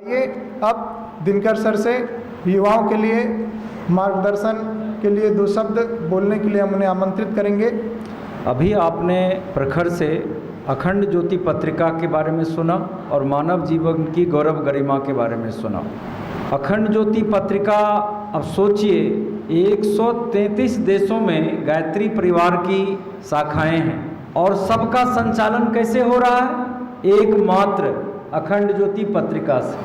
ये अब दिनकर सर से युवाओं के लिए मार्गदर्शन के लिए 2 शब्द बोलने के लिए हम उन्हें आमंत्रित करेंगे। अभी आपने प्रखर से अखंड ज्योति पत्रिका के बारे में सुना और मानव जीवन की गौरव गरिमा के बारे में सुना। अखंड ज्योति पत्रिका, अब सोचिए 133 देशों में गायत्री परिवार की शाखाएं हैं और सबका संचालन कैसे हो रहा है? एकमात्र अखंड ज्योति पत्रिका से।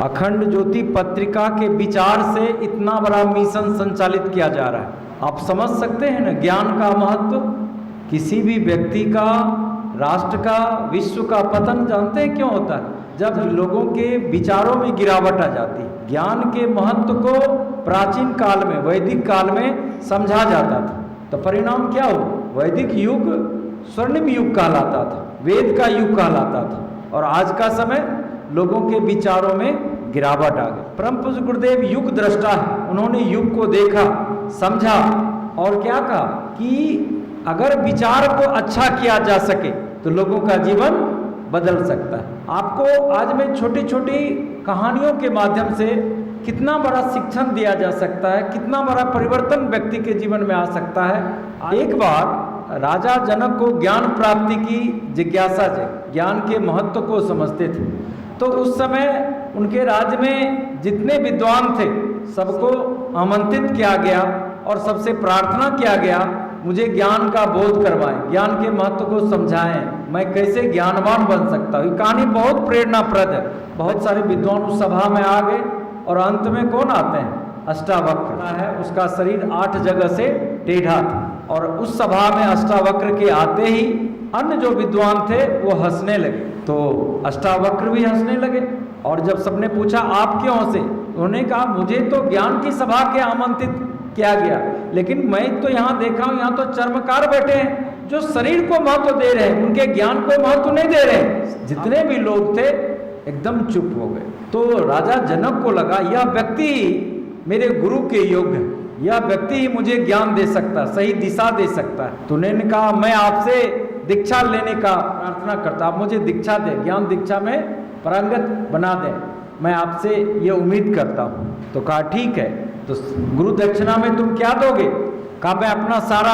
अखंड ज्योति पत्रिका के विचार से इतना बड़ा मिशन संचालित किया जा रहा है। आप समझ सकते हैं ना ज्ञान का महत्व। किसी भी व्यक्ति का, राष्ट्र का, विश्व का पतन जानते हैं क्यों होता है? जब लोगों के विचारों में गिरावट आ जाती है। ज्ञान के महत्व को प्राचीन काल में, वैदिक काल में समझा जाता था, तो परिणाम क्या हो? वैदिक युग स्वर्णिम युग कहलाता था, वेद का युग कहलाता था, और आज का समय लोगों के विचारों में गिरावट आ गई। परम पूज्य गुरुदेव युग दृष्टा है। उन्होंने युग को देखा, समझा और क्या कहा कि अगर विचार को अच्छा किया जा सके तो लोगों का जीवन बदल सकता है। आपको आज मैं छोटी छोटी कहानियों के माध्यम से कितना बड़ा शिक्षण दिया जा सकता है, कितना बड़ा परिवर्तन व्यक्ति के जीवन में आ सकता है। एक बार राजा जनक को ज्ञान प्राप्ति की जिज्ञासा थी, ज्ञान के महत्व को समझते थे। तो उस समय उनके राज्य में जितने विद्वान थे सबको आमंत्रित किया गया और सबसे प्रार्थना किया गया, मुझे ज्ञान का बोध करवाएं, ज्ञान के महत्व को समझाएं, मैं कैसे ज्ञानवान बन सकता हूँ। कहानी बहुत प्रेरणाप्रद है। बहुत सारे विद्वान उस सभा में आ गए और अंत में कौन आते हैं? अष्टावक्र है। उसका शरीर 8 जगह से टेढ़ा था और उस सभा में अष्टावक्र के आते ही अन्य जो विद्वान थे वो हंसने लगे। तो अष्टावक्र भी हंसने लगे और जब सबने पूछा आप क्यों हंसे? उन्होंने कहा मुझे तो ज्ञान की सभा के आमंत्रित किया गया, लेकिन मैं तो यहाँ देखा हूँ, यहाँ तो चर्मकार बैठे हैं जो शरीर को महत्व दे रहे हैं, उनके ज्ञान को महत्व नहीं दे रहे हैं। जितने भी लोग थे एकदम चुप हो गए। तो राजा जनक को लगा यह व्यक्ति मेरे गुरु के योग्य है, यह व्यक्ति ही मुझे ज्ञान दे सकता, सही दिशा दे सकता है। तो उन्होंने कहा मैं आपसे दीक्षा लेने का प्रार्थना करता, आप मुझे दीक्षा दें, ज्ञान दीक्षा में पारंगत बना दें, मैं आपसे ये उम्मीद करता हूँ। तो कहा ठीक है, तो गुरु दक्षिणा में तुम क्या दोगे? कहा मैं अपना सारा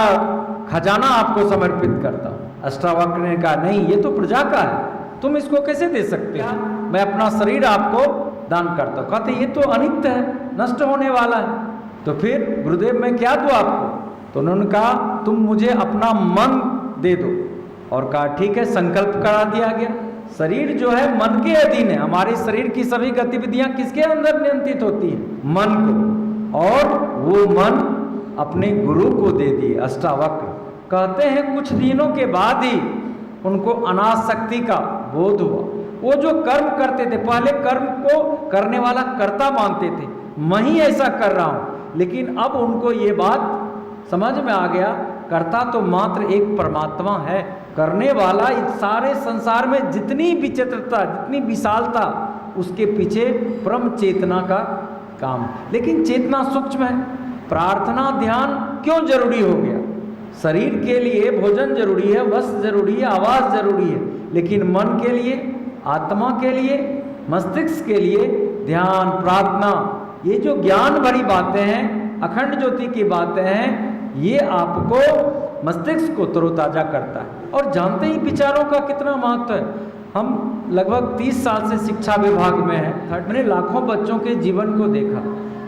खजाना आपको समर्पित करता हूँ। अष्टावक्र ने कहा नहीं, ये तो प्रजा का है, तुम इसको कैसे दे सकते हो? मैं अपना शरीर आपको दान करता हूँ। कहते ये तो अनित्य है, नष्ट होने वाला है। तो फिर गुरुदेव मैं क्या दूँ आपको? तो उन्होंने कहा तुम मुझे अपना मन दे दो। और कहा ठीक है, संकल्प करा दिया गया। शरीर जो है मन के अधीन है। हमारे शरीर की सभी गतिविधियां किसके अंदर नियंत्रित होती है? मन को। और वो मन अपने गुरु को दे दिए अष्टावक्र। कहते हैं कुछ दिनों के बाद ही उनको अनासक्ति का बोध हुआ। वो जो कर्म करते थे, पहले कर्म को करने वाला कर्ता मानते थे, मैं ही ऐसा कर रहा हूँ, लेकिन अब उनको ये बात समझ में आ गया, कर्ता तो मात्र एक परमात्मा है, करने वाला इस सारे संसार में जितनी विचित्रता, जितनी विशालता, उसके पीछे परम चेतना का काम। लेकिन चेतना सूक्ष्म है। प्रार्थना ध्यान क्यों जरूरी हो गया? शरीर के लिए भोजन जरूरी है, वस्त्र जरूरी है, आवास जरूरी है, लेकिन मन के लिए, आत्मा के लिए, मस्तिष्क के लिए ध्यान, प्रार्थना, ये जो ज्ञान भरी बातें हैं, अखंड ज्योति की बातें हैं, ये आपको मस्तिष्क को तरोताजा करता है। और जानते ही विचारों का कितना महत्व है। हम लगभग 30 साल से शिक्षा विभाग में हैं। मैंने लाखों बच्चों के जीवन को देखा।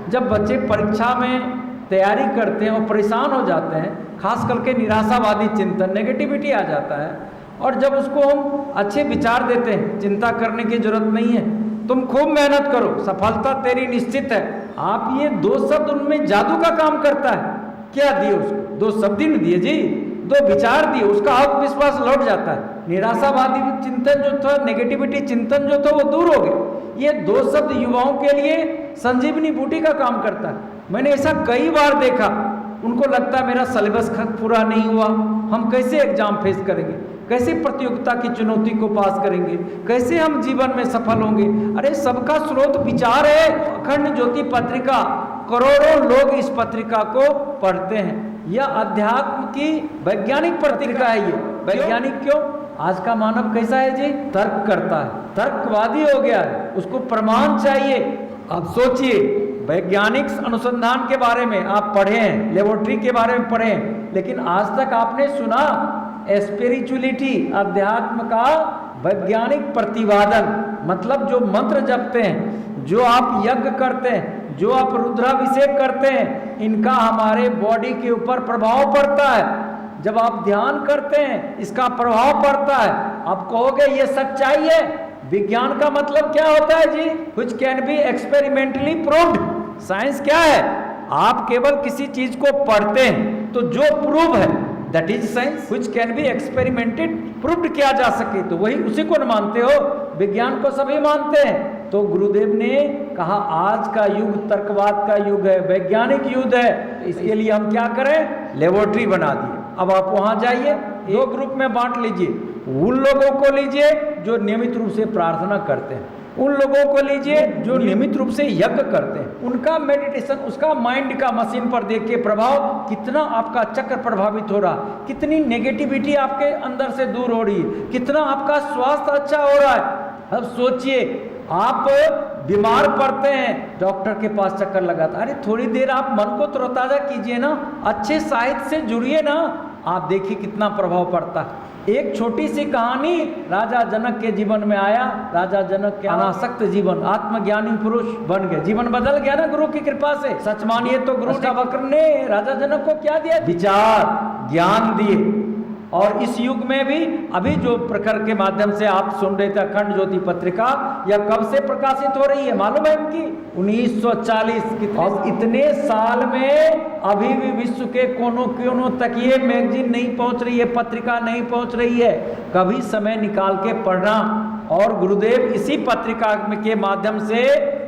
जब बच्चे परीक्षा में तैयारी करते हैं और परेशान हो जाते हैं, खास करके निराशावादी चिंतन, नेगेटिविटी आ जाता है, और जब उसको हम अच्छे विचार देते हैं, चिंता करने की जरूरत नहीं है, तुम खूब मेहनत करो, सफलता तेरी निश्चित है, आप ये 2 शब्द उनमें जादू का काम करता है। क्या दिए उसको? 2 शब्द ही नहीं दिए जी, 2 विचार दिए, उसका आत्मविश्वास लौट जाता है। निराशावादी चिंतन जो था, नेगेटिविटी चिंतन जो था, वो दूर हो गए। ये 2 शब्द युवाओं के लिए संजीवनी बूटी का काम करता है। मैंने ऐसा कई बार देखा। उनको लगता है मेरा सिलेबस पूरा नहीं हुआ, हम कैसे एग्जाम फेस करेंगे, कैसे प्रतियोगिता की चुनौती को पास करेंगे, कैसे हम जीवन में सफल होंगे। अरे सबका स्रोत विचार है। अखंड ज्योति पत्रिका, करोड़ों लोग इस पत्रिका को पढ़ते हैं। यह अध्यात्म की वैज्ञानिक पत्रिका है। ये वैज्ञानिक क्यों? आज का मानव कैसा है जी? तर्क करता है, तर्कवादी हो गया है, उसको प्रमाण चाहिए। अब सोचिए, वैज्ञानिक अनुसंधान के बारे में आप पढ़े हैं, लेबोरेटरी के बारे में पढ़े हैं, लेकिन आज तक आपने सुना स्पिरिचुअलिटी, अध्यात्म का वैज्ञानिक प्रतिपादन? मतलब जो मंत्र जपते हैं, जो आप यज्ञ करते हैं, जो आप रुद्राभिषेक करते हैं, इनका हमारे बॉडी के ऊपर प्रभाव पड़ता है। जब आप ध्यान करते हैं, इसका प्रभाव पड़ता है। आप कहोगे ये सच्चाई है? विज्ञान का मतलब क्या होता है जी? Which can be experimentally proved. Science क्या है? आप केवल किसी चीज को पढ़ते हैं तो जो प्रूव है that is science, which can B experimented, proved किया जा सके, तो वही उसी को न मानते हो। विज्ञान को सभी मानते हैं। तो गुरुदेव ने कहा आज का युग तर्कवाद का युग है, वैज्ञानिक युग है, इसके लिए हम क्या करें? लेबोरेटरी बना दिए। अब आप वहां जाइए, दो ग्रुप में बांट लीजिए। उन लोगों को लीजिए जो नियमित रूप से प्रार्थना करते हैं, उन लोगों को लीजिए जो नियमित रूप से यज्ञ करते हैं। उनका मेडिटेशन, उसका माइंड का मशीन पर देख के प्रभाव, कितना आपका चक्र प्रभावित हो रहा, कितनी नेगेटिविटी आपके अंदर से दूर हो रही है, कितना आपका स्वास्थ्य अच्छा हो रहा है। अब सोचिए, आप बीमार पड़ते हैं, डॉक्टर के पास चक्कर लगाता, अरे थोड़ी देर आप मन को तरोताजा कीजिए ना, अच्छे साहित्य से जुड़िए ना, आप देखिए कितना प्रभाव पड़ता है। एक छोटी सी कहानी राजा जनक के जीवन में आया। राजा जनक के अनासक्त जीवन, आत्मज्ञानी पुरुष बन गए, जीवन बदल गया ना गुरु की कृपा से। सच मानिए तो गुरु वक्र ने राजा जनक को क्या दिया? विचार, ज्ञान दिए। और इस युग में भी अभी जो प्रखर के माध्यम से आप सुन रहे थे, अखंड ज्योति पत्रिका, यह कब से प्रकाशित हो रही है मालूम है इनकी? 1940। और इतने साल में अभी भी विश्व के कोनों कोनों तक ये मैगजीन नहीं पहुंच रही है, पत्रिका नहीं पहुंच रही है। कभी समय निकाल के पढ़ना। और गुरुदेव इसी पत्रिका के माध्यम से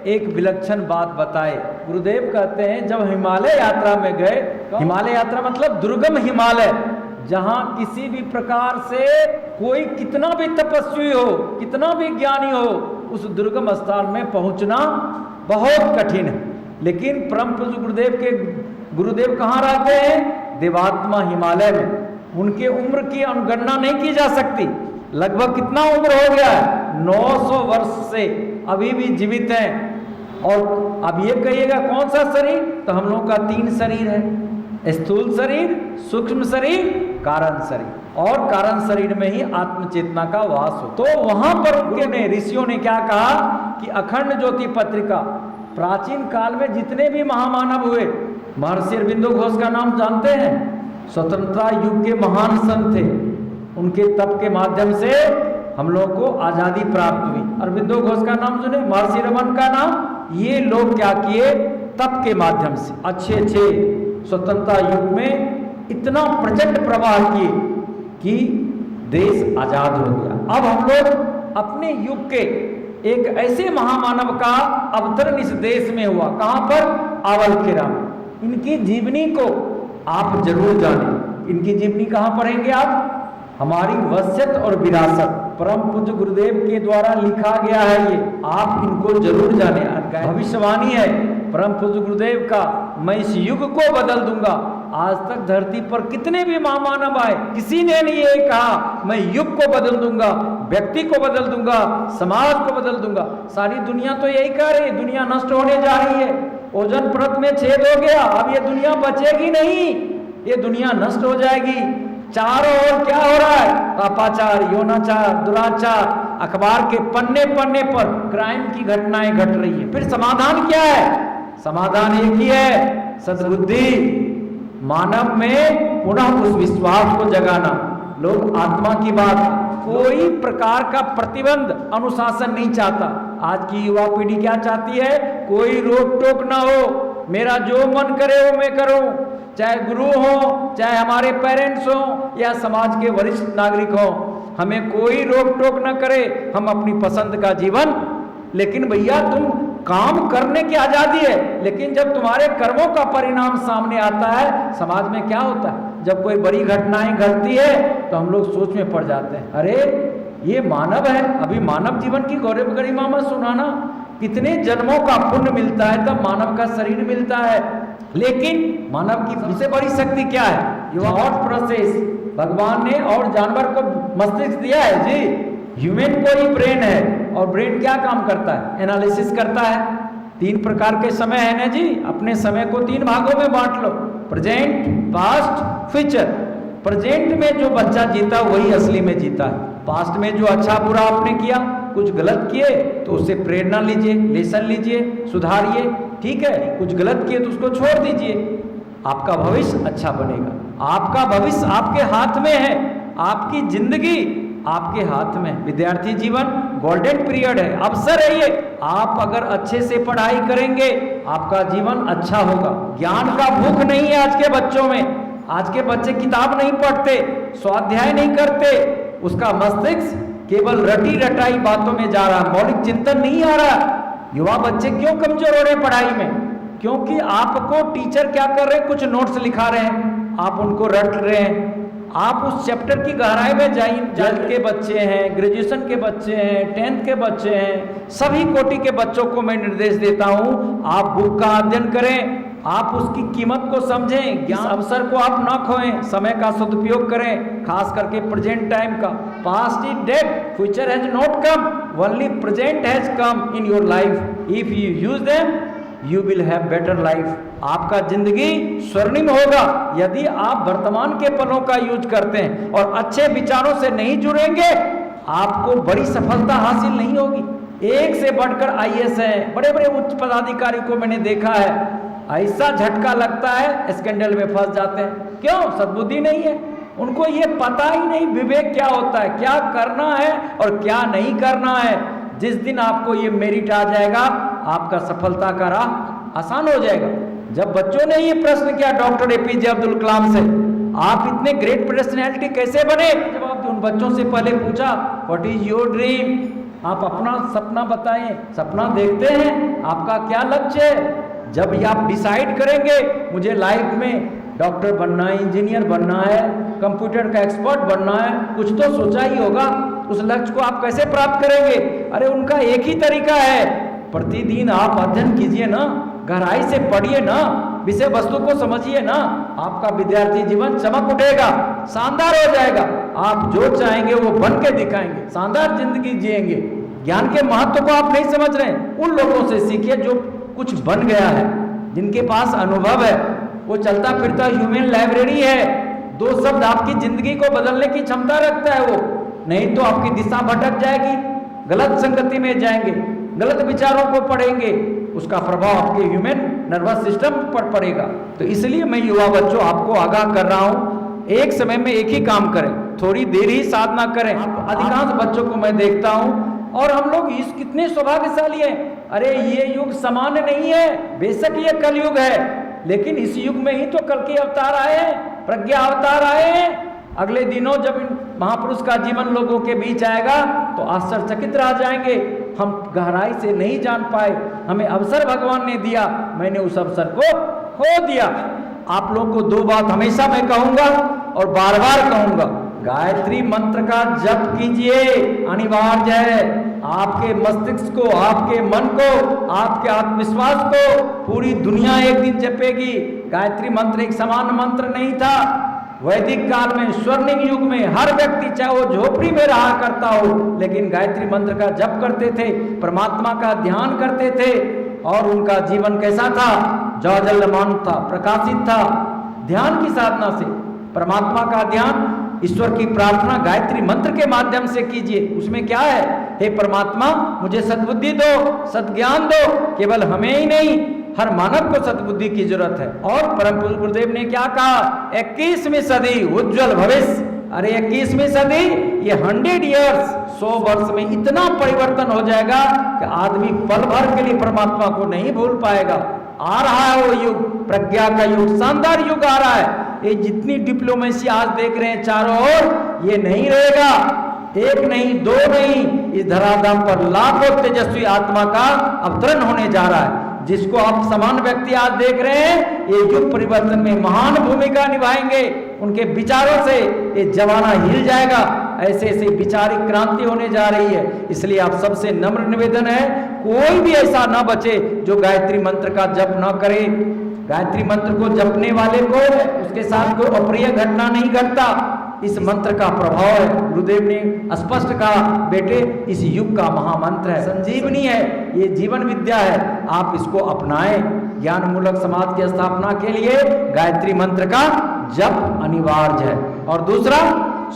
एक विलक्षण बात बताए। गुरुदेव कहते हैं जब हिमालय यात्रा में गए, हिमालय यात्रा मतलब दुर्गम हिमालय, जहां किसी भी प्रकार से कोई कितना भी तपस्वी हो, कितना भी ज्ञानी हो, उस दुर्गम स्थान में पहुंचना बहुत कठिन है। लेकिन परम पूज्य गुरुदेव कहाँ रहते हैं? देवात्मा हिमालय में। उनके उम्र की अनुगणना नहीं की जा सकती। लगभग कितना उम्र हो गया है? 900 वर्ष से अभी भी जीवित हैं। और अब ये कहिएगा कौन सा शरीर? तो हम लोगों का 3 शरीर है, स्थूल शरीर, सूक्ष्म शरीर, कारण शरीर। और कारण शरीर में ही आत्म चेतना का वास हो। तो वहां पर उनके ऋषियों ने क्या कहा कि अखंड ज्योति पत्रिका, प्राचीन काल में जितने भी महामानव हुए, महर्षि अरविंदो घोष का नाम जानते हैं, स्वतंत्रता युग के महान संत थे। उनके तप के माध्यम से हम लोगों को आजादी प्राप्त हुई। अरविंदो घोष का नाम सुने, महर्षि रमन का नाम। ये लोग क्या किए? तप के माध्यम से अच्छे अच्छे स्वतंत्रता युग में इतना प्रचंड प्रवाह किए कि देश आजाद हो गया। अब हम लोग अपने युग के एक ऐसे महामानव का अवतरण इस देश में हुआ। कहां पर? आवलखेरा में। इनकी जीवनी को आप जरूर जानें। इनकी जीवनी कहां पढ़ेंगे आप? हमारी वसीयत और विरासत, परम पूज्य गुरुदेव के द्वारा लिखा गया है ये, आप इनको जरूर जाने। भविष्यवाणी है परम पूज्य गुरुदेव का, मैं इस युग को बदल दूंगा। आज तक धरती पर कितने भी महामानव आए, किसी ने नहीं ये कहा मैं युग को बदल दूंगा, व्यक्ति को बदल दूंगा, समाज को बदल दूंगा। सारी दुनिया तो यही कह रही है, दुनिया नष्ट होने जा रही है, ओजोन परत में छेद हो गया, अब ये दुनिया बचेगी नहीं, ये दुनिया नष्ट हो जाएगी। चारों ओर क्या हो रहा है? पापाचार, यौनाचार, दुराचार, अखबार के पन्ने पन्ने पर क्राइम की घटनाएं घट रही है। फिर समाधान क्या है? समाधान एक ही है, सद्बुद्धि, मानव में पुनः उस विश्वास को जगाना। लोग आत्मा की बात, कोई प्रकार का प्रतिबंध, अनुशासन नहीं चाहता। आज की युवा पीढ़ी क्या चाहती है? कोई रोक टोक ना हो, मेरा जो मन करे वो मैं करूं, चाहे गुरु हो, चाहे हमारे पेरेंट्स हो या समाज के वरिष्ठ नागरिक हो, हमें कोई रोक टोक ना करे, हम अपनी पसंद का जीवन। लेकिन भैया तुम काम करने की आजादी है, लेकिन जब तुम्हारे कर्मों का परिणाम सामने आता है, समाज में क्या होता है? जब कोई बड़ी घटनाएं घटती है तो हम लोग सोच में पड़ जाते हैं, अरे ये मानव है, अभी मानव जीवन की गौरव गरिमा में सुनाना, कितने जन्मों का पुण्य मिलता है तब मानव का शरीर मिलता है। लेकिन मानव की सबसे बड़ी शक्ति क्या है? थॉट प्रोसेस, भगवान ने और जानवर को मस्तिष्क दिया है जी, ह्यूमन को ही ब्रेन है। और ब्रेन क्या काम करता है? एनालिसिस करता है। 3 प्रकार के समय है ना जी, अपने समय को 3 भागों में बांट लो, प्रेजेंट, पास्ट, फ्यूचर। प्रेजेंट में जो बच्चा जीता वही असली में जीता है। पास्ट में जो अच्छा बुरा आपने किया, कुछ गलत किए तो उससे प्रेरणा लीजिए, लेसन लीजिए, सुधारिए, ठीक है। कुछ गलत किए तो उसको छोड़ दीजिए, आपका भविष्य अच्छा बनेगा। आपका भविष्य आपके हाथ में है, आपकी जिंदगी आपके हाथ में। विद्यार्थी जीवन गोल्डन पीरियड है, अवसर है ये। आप अगर अच्छे से पढ़ाई करेंगे आपका जीवन अच्छा होगा। ज्ञान का भूख नहीं है आज के बच्चों में। आज के बच्चे किताब नहीं पढ़ते, स्वाध्याय नहीं करते, उसका मस्तिष्क केवल रटी रटाई बातों में जा रहा है, मौलिक चिंतन नहीं आ रहा। युवा बच्चे क्यों कमजोर हो रहे हैं पढ़ाई में? क्योंकि आपको टीचर क्या कर रहे हैं, कुछ नोट्स लिखा रहे हैं, आप उनको रट रहे हैं। आप उस चैप्टर की गहराई में जाइए। 12th के बच्चे हैं, ग्रेजुएशन के बच्चे हैं, 10th के बच्चे हैं, सभी कोटि के बच्चों को मैं निर्देश देता हूं, आप बुक का अध्ययन करें, आप उसकी कीमत को समझें, ज्ञान अवसर को आप ना खोएं, समय का सदुपयोग करें, खास करके प्रेजेंट टाइम का। Past is dead, future has not come, only present has come in your life. If you use them you will have better life. आपका जिंदगी स्वर्णिम होगा यदि आप वर्तमान के पलों का यूज करते हैं और अच्छे विचारों से नहीं जुड़ेंगे, आपको बड़ी सफलता हासिल नहीं होगी। एक से बढ़कर आईएएस हैं, बड़े बड़े उच्च पदाधिकारी को मैंने देखा है, ऐसा झटका लगता है स्कैंडल में फंस जाते हैं। क्यों? सद्बुद्धि नहीं है, उनको ये पता ही नहीं विवेक क्या होता है, क्या करना है और क्या नहीं करना है। जिस दिन आपको ये मेरिट आ जाएगा, आपका सफलता का राह आसान हो जाएगा। जब बच्चों ने ये प्रश्न किया डॉक्टर एपीजे अब्दुल कलाम से, आप इतने ग्रेट पर्सनैलिटी कैसे बने? जब आप उन बच्चों से पहले पूछा व्हाट इज योर ड्रीम, आप अपना सपना बताएं, सपना देखते हैं, आपका क्या लक्ष्य है? जब ये आप डिसाइड करेंगे मुझे लाइफ में डॉक्टर बनना है, इंजीनियर बनना है, कंप्यूटर का एक्सपर्ट बनना है, कुछ तो सोचा ही होगा। उस लक्ष्य को आप कैसे प्राप्त करेंगे? अरे उनका एक ही तरीका है, प्रतिदिन आप अध्ययन कीजिए ना, गहराई से पढ़िए ना, विषय वस्तु को समझिए ना, आपका विद्यार्थी जीवन चमक उठेगा, शानदार हो जाएगा। आप जो चाहेंगे वो बन के दिखाएंगे, शानदार जिंदगी जिएंगे। ज्ञान के महत्व को आप नहीं समझ रहे हैं, उन लोगों से सीखिए जो कुछ बन गया है, जिनके पास अनुभव है, वो चलता फिरता ह्यूमन लाइब्रेरी है। 2 शब्द आपकी जिंदगी को बदलने की क्षमता रखता है वो, नहीं तो आपकी दिशा भटक जाएगी, गलत संगति में जाएंगे, गलत विचारों को पढ़ेंगे, उसका प्रभाव आपके ह्यूमन नर्वस सिस्टम पर पड़ेगा। तो इसलिए मैं युवा बच्चों आपको आगाह कर रहा हूं, एक समय में एक ही काम करें, थोड़ी देर ही साधना करें। अधिकांश बच्चों को मैं देखता हूं, और हम लोग इस कितने सौभाग्यशाली हैं। अरे ये युग सामान्य नहीं है, बेशक ये कलयुग है, लेकिन इस युग में ही तो कल के अवतार आए हैं, प्रज्ञा अवतार आए हैं। अगले दिनों जब इन महापुरुष का जीवन लोगों के बीच आएगा तो आश्चर्यचकित रह जाएंगे, हम गहराई से नहीं जान पाए, हमें अवसर भगवान ने दिया, मैंने उस अवसर को खो दिया। आप लोग को 2 बात हमेशा मैं कहूंगा और बार बार कहूंगा, गायत्री मंत्र का जप कीजिए, अनिवार्य है। आपके मस्तिष्क को, आपके मन को, आपके आत्मविश्वास को पूरी दुनिया एक दिन जपेगी। गायत्री मंत्र एक सामान्य मंत्र नहीं था। वैदिक काल में, स्वर्णिम युग में हर व्यक्ति चाहे वो झोपड़ी में रहा करता हो, लेकिन गायत्री मंत्र का जप करते थे, परमात्मा का ध्यान करते थे, और उनका जीवन कैसा था? जाजल्यमान था, प्रकाशित था। ध्यान की साधना से परमात्मा का ध्यान, ईश्वर की प्रार्थना गायत्री मंत्र के माध्यम से कीजिए। उसमें क्या है? हे परमात्मा मुझे सद्बुद्धि दो, सद्ज्ञान दो। केवल हमें ही नहीं, हर मानव को सद्बुद्धि की जरूरत है। और परम पूज्य गुरुदेव ने क्या कहा? 21वीं सदी उज्जवल भविष्य। अरे 21वीं सदी, ये 100 ईयर्स, 100 वर्ष में इतना परिवर्तन हो जाएगा कि आदमी पल भर के लिए परमात्मा को नहीं भूल पाएगा। आ रहा है वो युग, प्रज्ञा का युग, शानदार युग आ रहा है। ये जितनी डिप्लोमेसी आज देख रहे हैं चारों ओर, ये नहीं रहेगा। 1 नहीं, 2 नहीं, इस धराधाम पर लाखों तेजस्वी आत्मा का अवतरण होने जा रहा है। जिसको आप समान व्यक्ति आज देख रहे हैं, ये युग परिवर्तन में महान भूमिका निभाएंगे। उनके विचारों से ये जमाना हिल जाएगा। ऐसे ऐसे विचारिक क्रांति होने जा रही है। इसलिए आप सबसे नम्र निवेदन है, कोई भी ऐसा ना बचे जो गायत्री मंत्र का जप ना करे। गायत्री मंत्र को जपने वाले को उसके साथ कोई अप्रिय घटना नहीं घटता, इस मंत्र का प्रभाव है। गुरुदेव ने स्पष्ट कहा, बेटे इस युग का महामंत्र है, संजीवनी है, ये जीवन विद्या है, आप इसको अपनाएं। ज्ञान मूलक समाज की स्थापना के लिए गायत्री मंत्र का जप अनिवार्य है। और दूसरा,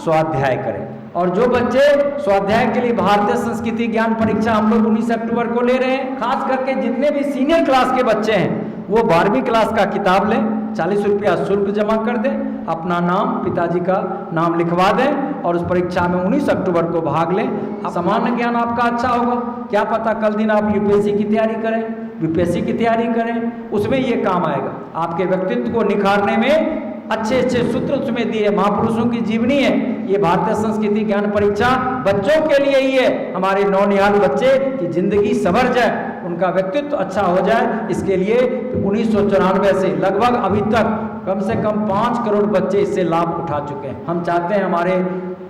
स्वाध्याय करें। और जो बच्चे स्वाध्याय के लिए भारतीय संस्कृति ज्ञान परीक्षा हम लोग 19 अक्टूबर को ले रहे हैं, खास करके जितने भी सीनियर क्लास के बच्चे हैं वो 12वीं क्लास का किताब लें, 40 रुपया शुल्क जमा कर दें, अपना नाम, पिताजी का नाम लिखवा दें और उस परीक्षा में 19 अक्टूबर को भाग लें। सामान्य ज्ञान आपका अच्छा होगा, क्या पता कल दिन आप यूपीएससी की तैयारी करें, बीपीएससी की तैयारी करें, उसमें ये काम आएगा। आपके व्यक्तित्व को निखारने में अच्छे अच्छे सूत्र उसमें दिए, महापुरुषों की जीवनी है। ये भारतीय संस्कृति ज्ञान परीक्षा बच्चों के लिए ही है, हमारे नौनिहाल बच्चे की जिंदगी संवर जाए, उनका व्यक्तित्व अच्छा हो जाए, इसके लिए 1994 से लगभग अभी तक कम से कम 5 करोड़ बच्चे इससे लाभ उठा चुके हैं। हम चाहते हैं हमारे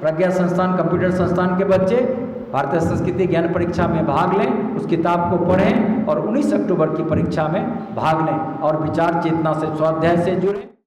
प्रज्ञा संस्थान, कंप्यूटर संस्थान के बच्चे भारतीय संस्कृति ज्ञान परीक्षा में भाग लें, उस किताब को पढ़ें और 19 अक्टूबर की परीक्षा में भाग लें और विचार चेतना से, स्वाध्याय से जुड़ें।